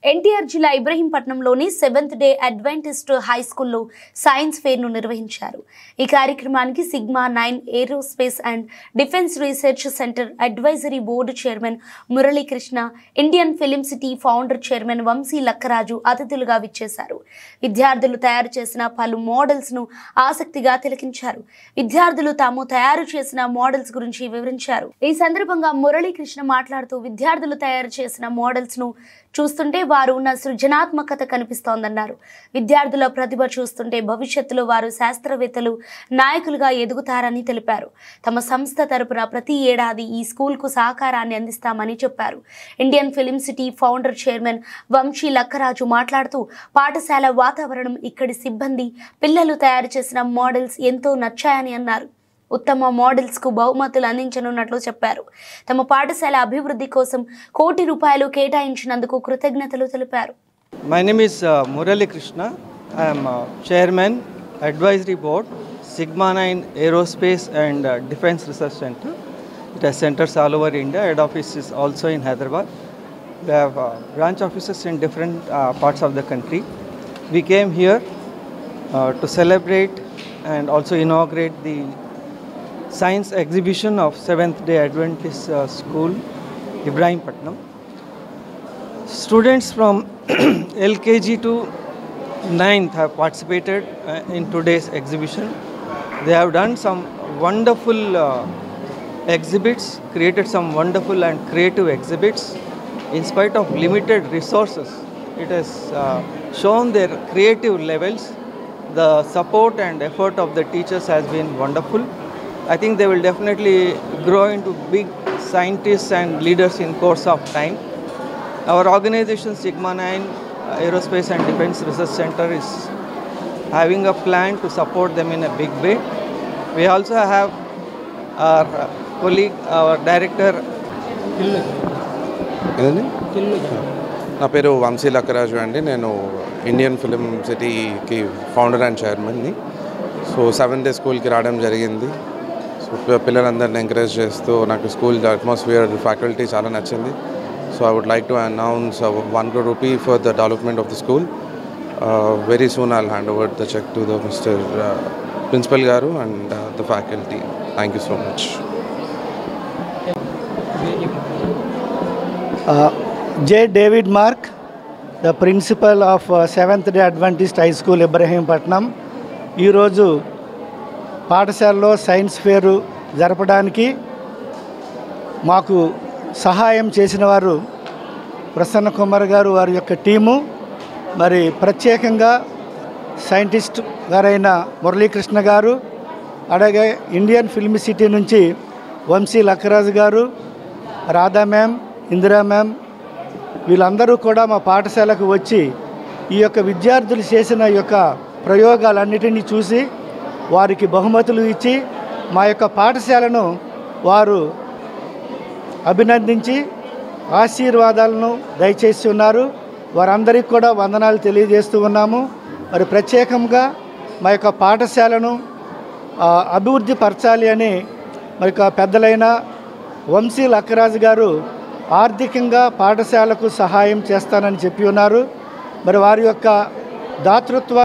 ఎన్టీఆర్ జిల్లా ఇబ్రహీంపట్నంలోని 7th day adventist high స్కూల్లో సైన్స్ ఫెయిర్ ను నిర్వహించారు. ఈ కార్యక్రమానికి sigma 9 aerospace and defence research centre advisory board chairman Muralikrishna, Indian film city founder chairman Vamsi Lakkaraju అతిథులుగా విచ్చేశారు. విద్యార్థులు తయారు చేసిన పలు మోడల్స్ ను ఆసక్తిగా తిలకించారు. విద్యార్థులు తాము తయారు చేసిన మోడల్స్ గురించి వివరించారు. ఈ సందర్భంగా మురళీకృష్ణ మాట్లాడుతూ విద్యార్థులు తయారు చేసిన మోడల్స్ ను చూస్తుంటే వారు ఉన్న సృజనాత్మకత కనిపిస్తోందన్నారు. విద్యార్థుల ప్రతిభ చూస్తుంటే భవిష్యత్తులో వారు శాస్త్రవేత్తలు, నాయకులుగా ఎదుగుతారని తెలిపారు. తమ సంస్థ తరపున ప్రతి ఏడాది ఈ స్కూల్కు సహకారాన్ని అందిస్తామని చెప్పారు. Indian film city founder chairman Vamsi Lakkaraju మాట్లాడుతూ పాఠశాల వాతావరణం, ఇక్కడి సిబ్బంది, పిల్లలు తయారు చేసిన మోడల్స్ ఎంతో నచ్చాయని అన్నారు. ఉత్తమ మోడల్స్ కు బహుమతులు అందించనున్నట్లు చెప్పారు. తమ పాఠశాల అభివృద్ధి కోసం ₹1 కోటి కేటాయించినందుకు కృతజ్ఞతలు తెలిపారు. My name is Murali Krishna. I am Chairman, Advisory Board, Sigma 9 Aerospace and Defense Research Center. It has centers all over India. Head office is also in Hyderabad. We have branch offices in different parts of the country. We came here to celebrate and also inaugurate the science exhibition of 7th Day Adventist School, Ibrahimpatnam. Students from LKG to 9th have participated in today's exhibition. They have done some wonderful exhibits, created some wonderful and creative exhibits. In spite of limited resources, it has shown their creative levels. The support and effort of the teachers has been wonderful. I think they will definitely grow into big scientists and leaders in course of time. Our organization Sigma 9 Aerospace and Defense Research Center is having a plan to support them in a big way. We also have our colleague, our director. నా పేరు వంశీ లక్కరాజు అండి. నేను Indian film సిటీకి founder and చైర్మన్ని. So 7th day స్కూల్కి రావడం జరిగింది. So పిల్లలందరిని encourage చేస్తూ నాకు స్కూల్ అట్మాస్ఫియర్, ఫ్యాకల్టీ చాలా నచ్చింది. So I would like to announce ₹1 crore for the development of the school. Very soon I'll hand over the cheque to the mister principal garu and the faculty. Thank you so much. J. David Mark, the principal of 7th Day Adventist High School, Ibrahimpatnam. ఈరోజు పాఠశాలలో science ఫేరు జరపడానికి మాకు సహాయం చేసిన వారు ప్రసన్న కుమార్ గారు, వారి యొక్క టీము, మరి ప్రత్యేకంగా సైంటిస్ట్ గారైన మురళీకృష్ణ గారు, అలాగే ఇండియన్ ఫిల్మ్ సిటీ నుంచి వంశీ లక్కరాజు గారు, రాధా మ్యామ్, ఇందిరా మ్యామ్, వీళ్ళందరూ కూడా మా పాఠశాలకు వచ్చి ఈ యొక్క విద్యార్థులు చేసిన ఈ యొక్క ప్రయోగాలన్నిటినీ చూసి వారికి బహుమతులు ఇచ్చి మా యొక్క పాఠశాలను వారు అభినందించి ఆశీర్వాదాలను దయచేసి ఉన్నారు. వారందరికీ కూడా వందనాలు తెలియజేస్తూ ఉన్నాము. మరి ప్రత్యేకంగా మా యొక్క పాఠశాలను అభివృద్ధి పరచాలి అని మరి పెద్దలైన వంశీ లక్కరాజు గారు ఆర్థికంగా పాఠశాలకు సహాయం చేస్తానని చెప్పి ఉన్నారు. మరి వారి యొక్క దాతృత్వ